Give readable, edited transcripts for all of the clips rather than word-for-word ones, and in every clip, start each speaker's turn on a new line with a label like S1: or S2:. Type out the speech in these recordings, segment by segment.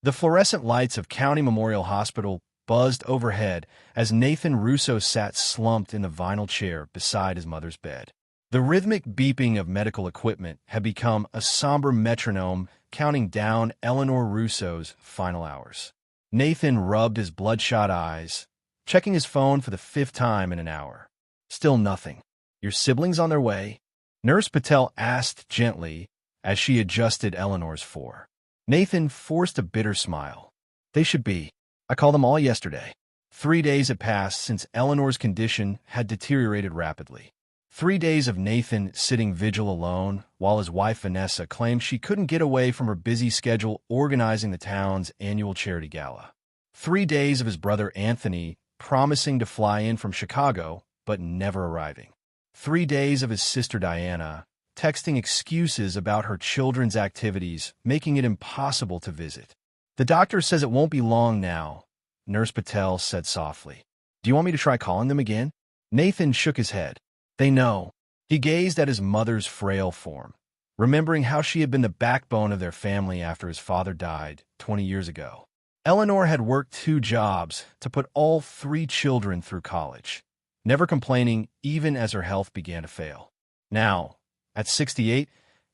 S1: The fluorescent lights of County Memorial Hospital buzzed overhead as Nathan Russo sat slumped in the vinyl chair beside his mother's bed. The rhythmic beeping of medical equipment had become a somber metronome counting down Eleanor Russo's final hours. Nathan rubbed his bloodshot eyes, checking his phone for the 5th time in an hour. Still nothing. Your siblings on their way? Nurse Patel asked gently as she adjusted Eleanor's four. Nathan forced a bitter smile. They should be. I called them all yesterday. 3 days had passed since Eleanor's condition had deteriorated rapidly. 3 days of Nathan sitting vigil alone while his wife Vanessa claimed she couldn't get away from her busy schedule organizing the town's annual charity gala. 3 days of his brother Anthony promising to fly in from Chicago but never arriving. 3 days of his sister Diana texting excuses about her children's activities, making it impossible to visit. The doctor says it won't be long now, Nurse Patel said softly. Do you want me to try calling them again? Nathan shook his head. They know. He gazed at his mother's frail form, remembering how she had been the backbone of their family after his father died 20 years ago. Eleanor had worked 2 jobs to put all 3 children through college, never complaining even as her health began to fail. Now, at 68,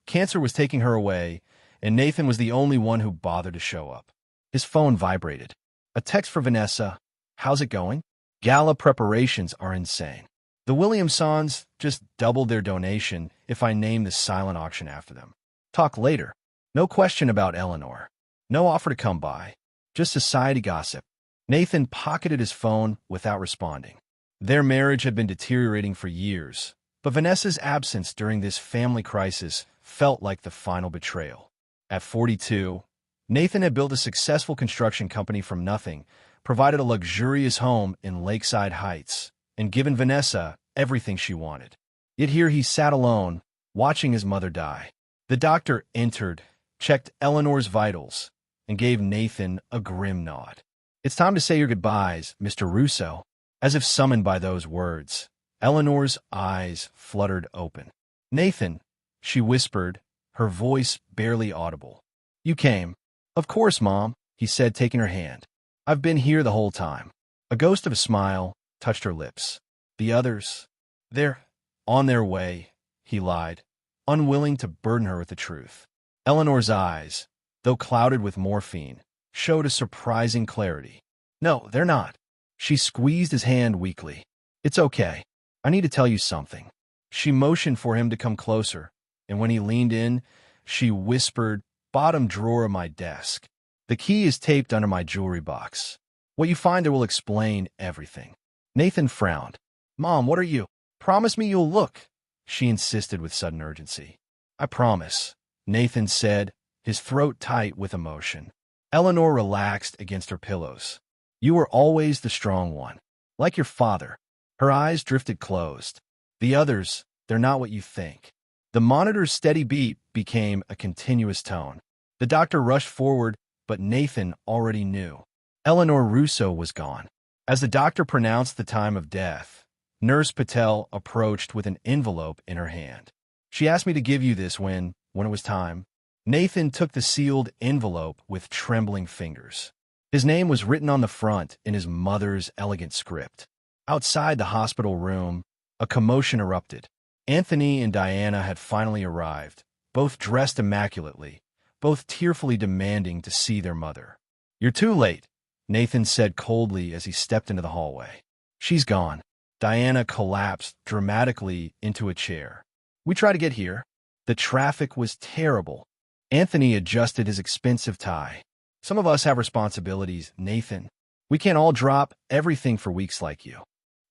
S1: cancer was taking her away, and Nathan was the only one who bothered to show up. His phone vibrated. A text for Vanessa. How's it going? Gala preparations are insane. The Williamsons just doubled their donation if I name the silent auction after them. Talk later. No question about Eleanor. No offer to come by. Just society gossip. Nathan pocketed his phone without responding. Their marriage had been deteriorating for years, but Vanessa's absence during this family crisis felt like the final betrayal. At 42, Nathan had built a successful construction company from nothing, provided a luxurious home in Lakeside Heights, and given Vanessa everything she wanted. Yet here he sat alone, watching his mother die. The doctor entered, checked Eleanor's vitals, and gave Nathan a grim nod. It's time to say your goodbyes, Mr. Russo. As if summoned by those words, Eleanor's eyes fluttered open. Nathan, she whispered, her voice barely audible. You came. Of course, Mom, he said, taking her hand. I've been here the whole time. A ghost of a smile touched her lips. The others, they're on their way, he lied, unwilling to burden her with the truth. Eleanor's eyes, though clouded with morphine, showed a surprising clarity. No, they're not. She squeezed his hand weakly. It's okay. I need to tell you something. She motioned for him to come closer, and when he leaned in, she whispered, bottom drawer of my desk. The key is taped under my jewelry box. What you find there will explain everything. Nathan frowned. Mom, what are you? Promise me you'll look, she insisted with sudden urgency. I promise, Nathan said, his throat tight with emotion. Eleanor relaxed against her pillows. You were always the strong one, like your father. Her eyes drifted closed. The others, they're not what you think. The monitor's steady beat became a continuous tone. The doctor rushed forward, but Nathan already knew. Eleanor Russo was gone. As the doctor pronounced the time of death, Nurse Patel approached with an envelope in her hand. She asked me to give you this when it was time. Nathan took the sealed envelope with trembling fingers. His name was written on the front in his mother's elegant script. Outside the hospital room, a commotion erupted. Anthony and Diana had finally arrived, both dressed immaculately, both tearfully demanding to see their mother. You're too late, Nathan said coldly as he stepped into the hallway. She's gone. Diana collapsed dramatically into a chair. We tried to get here. The traffic was terrible. Anthony adjusted his expensive tie. Some of us have responsibilities, Nathan. We can't all drop everything for weeks like you.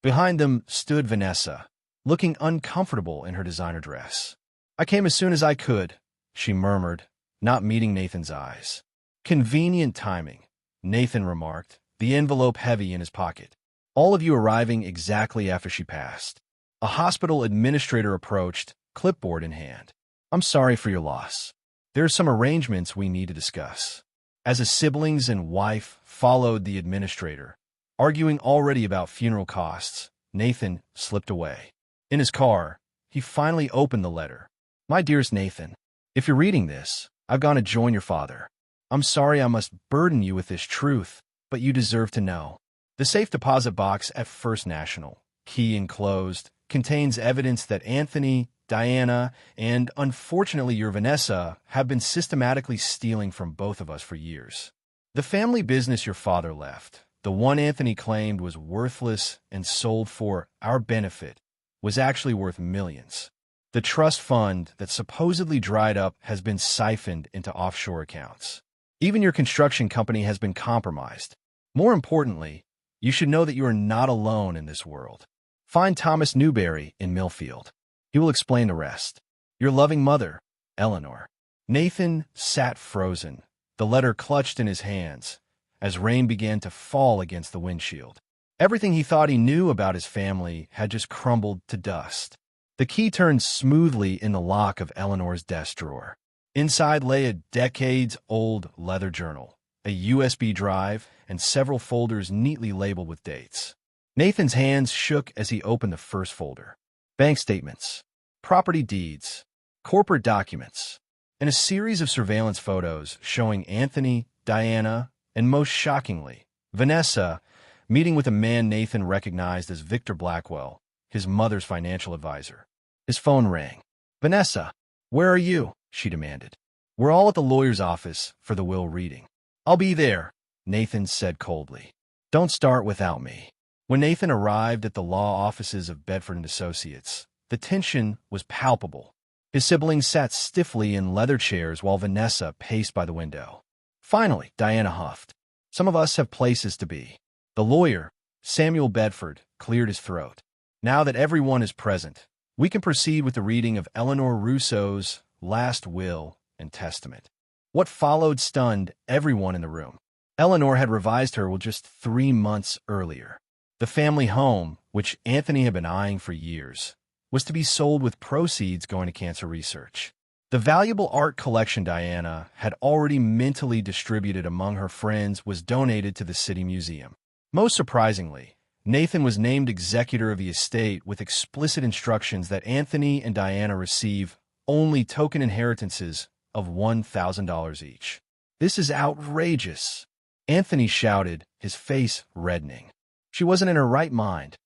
S1: Behind them stood Vanessa, looking uncomfortable in her designer dress. I came as soon as I could, she murmured, not meeting Nathan's eyes. Convenient timing, Nathan remarked, the envelope heavy in his pocket. All of you arriving exactly after she passed. A hospital administrator approached, clipboard in hand. I'm sorry for your loss. There are some arrangements we need to discuss. As his siblings and wife followed the administrator, arguing already about funeral costs, Nathan slipped away. In his car, he finally opened the letter. My dearest Nathan, if you're reading this, I've gone to join your father. I'm sorry I must burden you with this truth, but you deserve to know. The safe deposit box at First National, key enclosed, contains evidence that Anthony, Diana, and unfortunately your Vanessa have been systematically stealing from both of us for years. The family business your father left, the one Anthony claimed was worthless and sold for our benefit, was actually worth millions. The trust fund that supposedly dried up has been siphoned into offshore accounts. Even your construction company has been compromised. More importantly, you should know that you are not alone in this world. Find Thomas Newberry in Millfield. He will explain the rest. Your loving mother, Eleanor. Nathan sat frozen, the letter clutched in his hands, as rain began to fall against the windshield. Everything he thought he knew about his family had just crumbled to dust. The key turned smoothly in the lock of Eleanor's desk drawer. Inside lay a decades-old leather journal, a USB drive, and several folders neatly labeled with dates. Nathan's hands shook as he opened the first folder. Bank statements, property deeds, corporate documents, and a series of surveillance photos showing Anthony, Diana, and most shockingly, Vanessa, meeting with a man Nathan recognized as Victor Blackwell, his mother's financial advisor. His phone rang. "Vanessa, where are you?" she demanded. "We're all at the lawyer's office for the will reading." "I'll be there," Nathan said coldly. "Don't start without me." When Nathan arrived at the law offices of Bedford and Associates, the tension was palpable. His siblings sat stiffly in leather chairs while Vanessa paced by the window. Finally, Diana huffed. "Some of us have places to be." The lawyer, Samuel Bedford, cleared his throat. "Now that everyone is present, we can proceed with the reading of Eleanor Rousseau's last will and testament." What followed stunned everyone in the room. Eleanor had revised her will just 3 months earlier. The family home, which Anthony had been eyeing for years, was to be sold with proceeds going to cancer research. The valuable art collection Diana had already mentally distributed among her friends was donated to the City Museum. Most surprisingly, Nathan was named executor of the estate with explicit instructions that Anthony and Diana receive only token inheritances of $1,000 each. "This is outrageous," Anthony shouted, his face reddening. She wasn't in her right mind.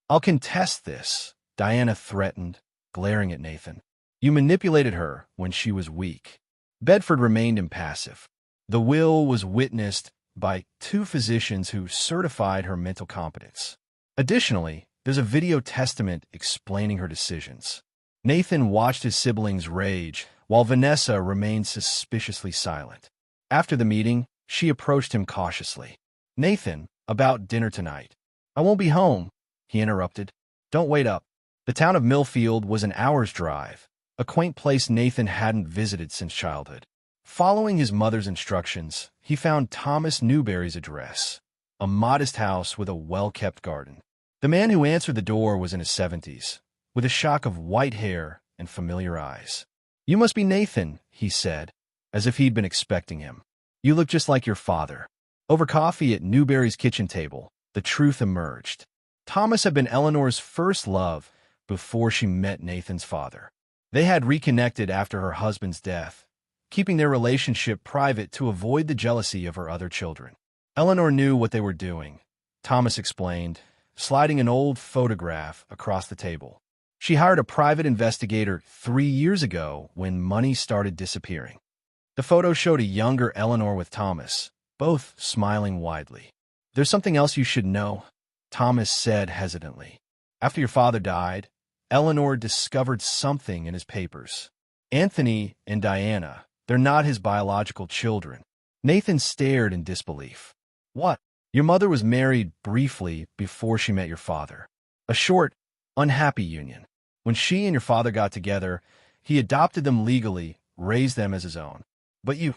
S1: "I'll contest this," Diana threatened, glaring at Nathan. "You manipulated her when she was weak." Bedford remained impassive. The will was witnessed by 2 physicians who certified her mental competence. Additionally, there's a video testament explaining her decisions. Nathan watched his siblings rage, while Vanessa remained suspiciously silent. After the meeting, she approached him cautiously. "Nathan, about dinner tonight." "I won't be home," he interrupted. "Don't wait up." The town of Millfield was an hour's drive, a quaint place Nathan hadn't visited since childhood. Following his mother's instructions, he found Thomas Newberry's address, a modest house with a well-kept garden. The man who answered the door was in his 70s, with a shock of white hair and familiar eyes. "You must be Nathan," he said, as if he'd been expecting him. "You look just like your father." Over coffee at Newberry's kitchen table, the truth emerged. Thomas had been Eleanor's first love before she met Nathan's father. They had reconnected after her husband's death, keeping their relationship private to avoid the jealousy of her other children. Eleanor knew what they were doing, Thomas explained, sliding an old photograph across the table. She hired a private investigator 3 years ago when money started disappearing. The photo showed a younger Eleanor with Thomas, both smiling widely. "There's something else you should know," Thomas said hesitantly. "After your father died, Eleanor discovered something in his papers. Anthony and Diana, they're not his biological children." Nathan stared in disbelief. "What? Your mother was married briefly before she met your father. A short, unhappy union. When she and your father got together, he adopted them legally, raised them as his own. But you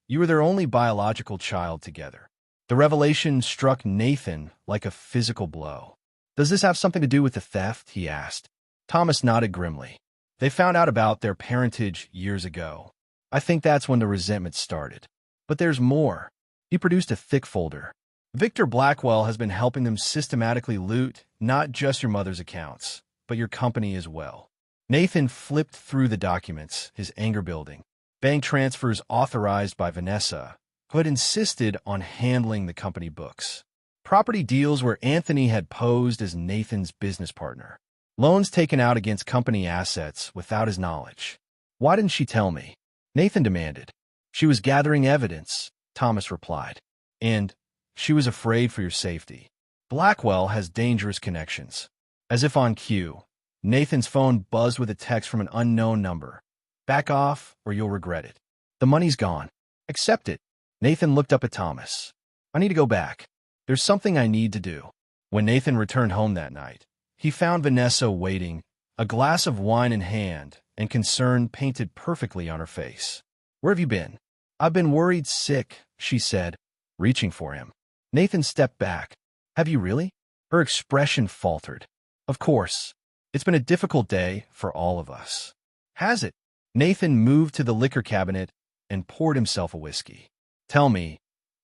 S1: were their only biological child together." The revelation struck Nathan like a physical blow. "Does this have something to do with the theft?" he asked. Thomas nodded grimly. "They found out about their parentage years ago. I think that's when the resentment started. But there's more." He produced a thick folder. "Victor Blackwell has been helping them systematically loot not just your mother's accounts, but your company as well." Nathan flipped through the documents, his anger building. Bank transfers authorized by Vanessa, who had insisted on handling the company books. Property deals where Anthony had posed as Nathan's business partner. Loans taken out against company assets without his knowledge. Why didn't she tell me? Nathan demanded. She was gathering evidence, Thomas replied. And she was afraid for your safety. Blackwell has dangerous connections. As if on cue, Nathan's phone buzzed with a text from an unknown number. Back off, or you'll regret it. The money's gone. Accept it. Nathan looked up at Thomas. I need to go back. There's something I need to do. When Nathan returned home that night, he found Vanessa waiting, a glass of wine in hand, and concern painted perfectly on her face. Where have you been? I've been worried sick, she said, reaching for him. Nathan stepped back. Have you really? Her expression faltered. Of course. It's been a difficult day for all of us. Has it? Nathan moved to the liquor cabinet and poured himself a whiskey. Tell me,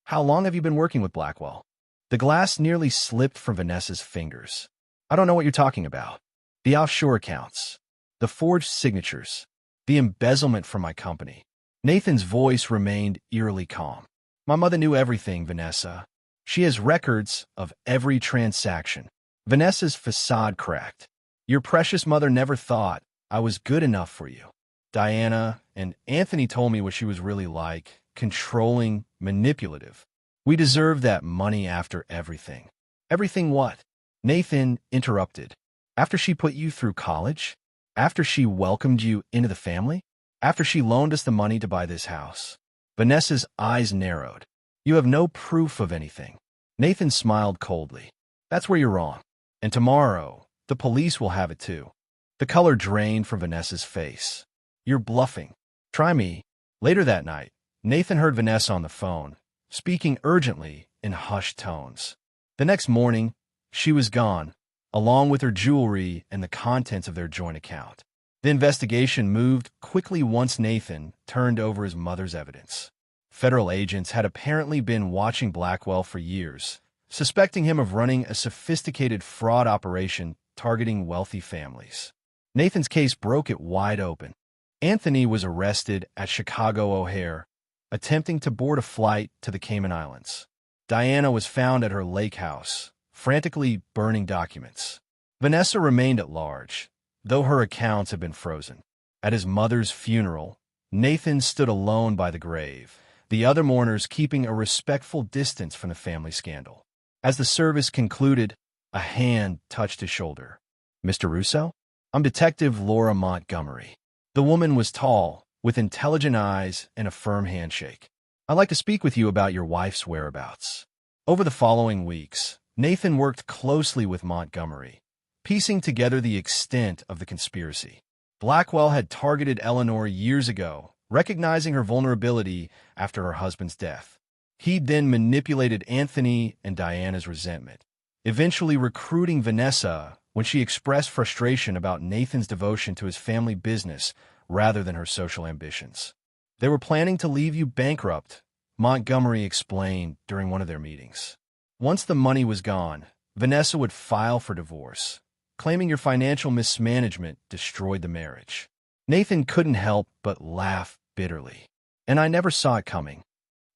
S1: how long have you been working with Blackwell? The glass nearly slipped from Vanessa's fingers. I don't know what you're talking about. The offshore accounts, the forged signatures, the embezzlement from my company. Nathan's voice remained eerily calm. My mother knew everything, Vanessa. She has records of every transaction. Vanessa's facade cracked. Your precious mother never thought I was good enough for you. Diana and Anthony told me what she was really like, controlling, manipulative. We deserve that money after everything. Everything what? Nathan interrupted. After she put you through college? After she welcomed you into the family? After she loaned us the money to buy this house? Vanessa's eyes narrowed. You have no proof of anything. Nathan smiled coldly. That's where you're wrong. And tomorrow, the police will have it too. The color drained from Vanessa's face. You're bluffing. Try me. Later that night, Nathan heard Vanessa on the phone, speaking urgently in hushed tones. The next morning, she was gone, along with her jewelry and the contents of their joint account. The investigation moved quickly once Nathan turned over his mother's evidence. Federal agents had apparently been watching Blackwell for years, suspecting him of running a sophisticated fraud operation targeting wealthy families. Nathan's case broke it wide open. Anthony was arrested at Chicago O'Hare, attempting to board a flight to the Cayman Islands. Diana was found at her lake house, frantically burning documents. Vanessa remained at large, though her accounts had been frozen. At his mother's funeral, Nathan stood alone by the grave, the other mourners keeping a respectful distance from the family scandal. As the service concluded, a hand touched his shoulder. Mr. Russo? I'm Detective Laura Montgomery. The woman was tall, with intelligent eyes and a firm handshake. I'd like to speak with you about your wife's whereabouts. Over the following weeks, Nathan worked closely with Montgomery, piecing together the extent of the conspiracy. Blackwell had targeted Eleanor years ago, recognizing her vulnerability after her husband's death. He'd then manipulated Anthony and Diana's resentment, eventually recruiting Vanessa when she expressed frustration about Nathan's devotion to his family business rather than her social ambitions. They were planning to leave you bankrupt, Montgomery explained during one of their meetings. Once the money was gone, Vanessa would file for divorce, claiming your financial mismanagement destroyed the marriage. Nathan couldn't help but laugh bitterly. And I never saw it coming.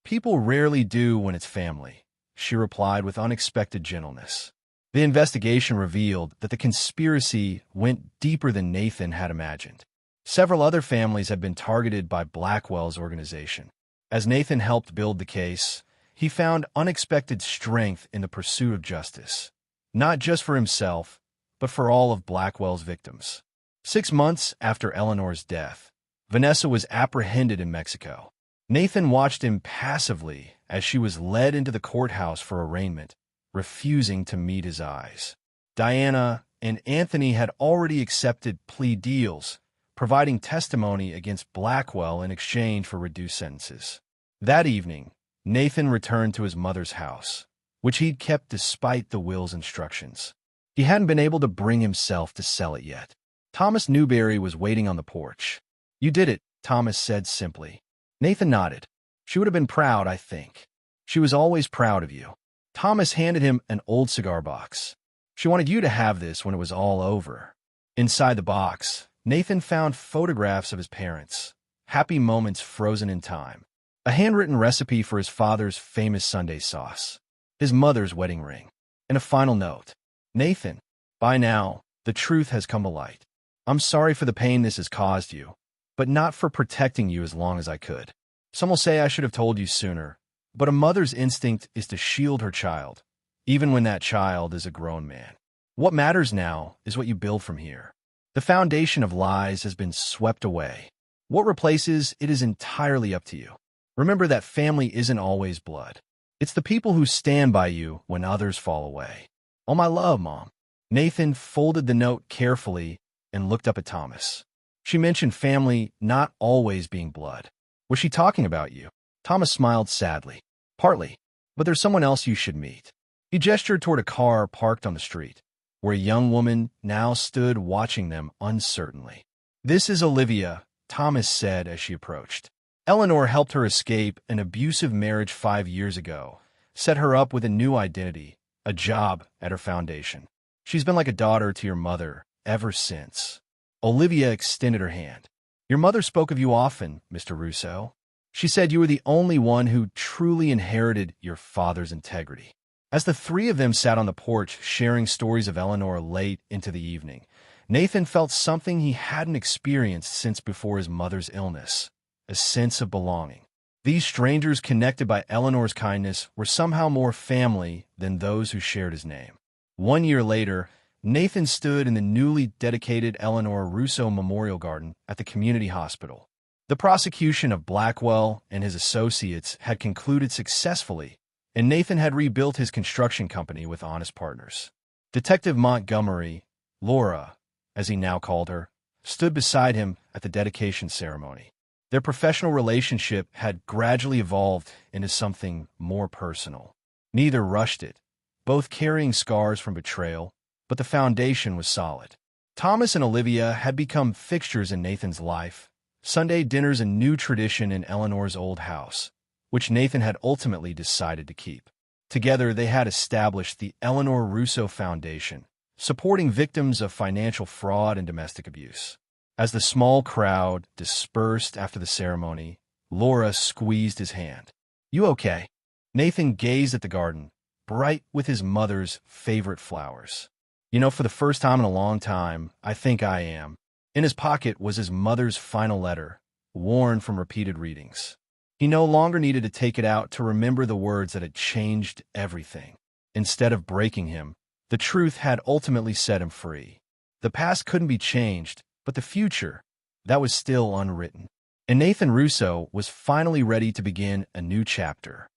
S1: People rarely do when it's family, she replied with unexpected gentleness. The investigation revealed that the conspiracy went deeper than Nathan had imagined. Several other families had been targeted by Blackwell's organization. As Nathan helped build the case, he found unexpected strength in the pursuit of justice, not just for himself, but for all of Blackwell's victims. 6 months after Eleanor's death, Vanessa was apprehended in Mexico. Nathan watched impassively as she was led into the courthouse for arraignment, refusing to meet his eyes. Diana and Anthony had already accepted plea deals, providing testimony against Blackwell in exchange for reduced sentences. That evening, Nathan returned to his mother's house, which he'd kept despite the will's instructions. He hadn't been able to bring himself to sell it yet. Thomas Newberry was waiting on the porch. You did it, Thomas said simply. Nathan nodded. She would have been proud, I think. She was always proud of you. Thomas handed him an old cigar box. She wanted you to have this when it was all over. Inside the box, Nathan found photographs of his parents, happy moments frozen in time. a handwritten recipe for his father's famous Sunday sauce, his mother's wedding ring, and a final note. Nathan, by now, the truth has come to light. I'm sorry for the pain this has caused you, but not for protecting you as long as I could. Some will say I should have told you sooner, but a mother's instinct is to shield her child, even when that child is a grown man. What matters now is what you build from here. The foundation of lies has been swept away. What replaces it is entirely up to you. Remember that family isn't always blood. It's the people who stand by you when others fall away. All my love, Mom. Nathan folded the note carefully and looked up at Thomas. She mentioned family not always being blood. Was she talking about you? Thomas smiled sadly. Partly, but there's someone else you should meet. He gestured toward a car parked on the street, where a young woman now stood watching them uncertainly. This is Olivia, Thomas said as she approached. Eleanor helped her escape an abusive marriage 5 years ago, set her up with a new identity, a job at her foundation. She's been like a daughter to your mother ever since. Olivia extended her hand. Your mother spoke of you often, Mr. Russo. She said you were the only one who truly inherited your father's integrity. As the three of them sat on the porch sharing stories of Eleanor late into the evening, Nathan felt something he hadn't experienced since before his mother's illness, a sense of belonging. These strangers connected by Eleanor's kindness were somehow more family than those who shared his name. 1 year later, Nathan stood in the newly dedicated Eleanor Russo Memorial Garden at the community hospital. The prosecution of Blackwell and his associates had concluded successfully, and Nathan had rebuilt his construction company with honest partners. Detective Montgomery, Laura, as he now called her, stood beside him at the dedication ceremony. Their professional relationship had gradually evolved into something more personal. Neither rushed it, both carrying scars from betrayal, but the foundation was solid. Thomas and Olivia had become fixtures in Nathan's life. Sunday dinners a new tradition in Eleanor's old house, which Nathan had ultimately decided to keep. Together, they had established the Eleanor Russo Foundation, supporting victims of financial fraud and domestic abuse. As the small crowd dispersed after the ceremony, Laura squeezed his hand. You okay? Nathan gazed at the garden, bright with his mother's favorite flowers. You know, for the first time in a long time, I think I am. In his pocket was his mother's final letter, worn from repeated readings. He no longer needed to take it out to remember the words that had changed everything. Instead of breaking him, the truth had ultimately set him free. The past couldn't be changed, but the future, that was still unwritten. And Nathan Russo was finally ready to begin a new chapter.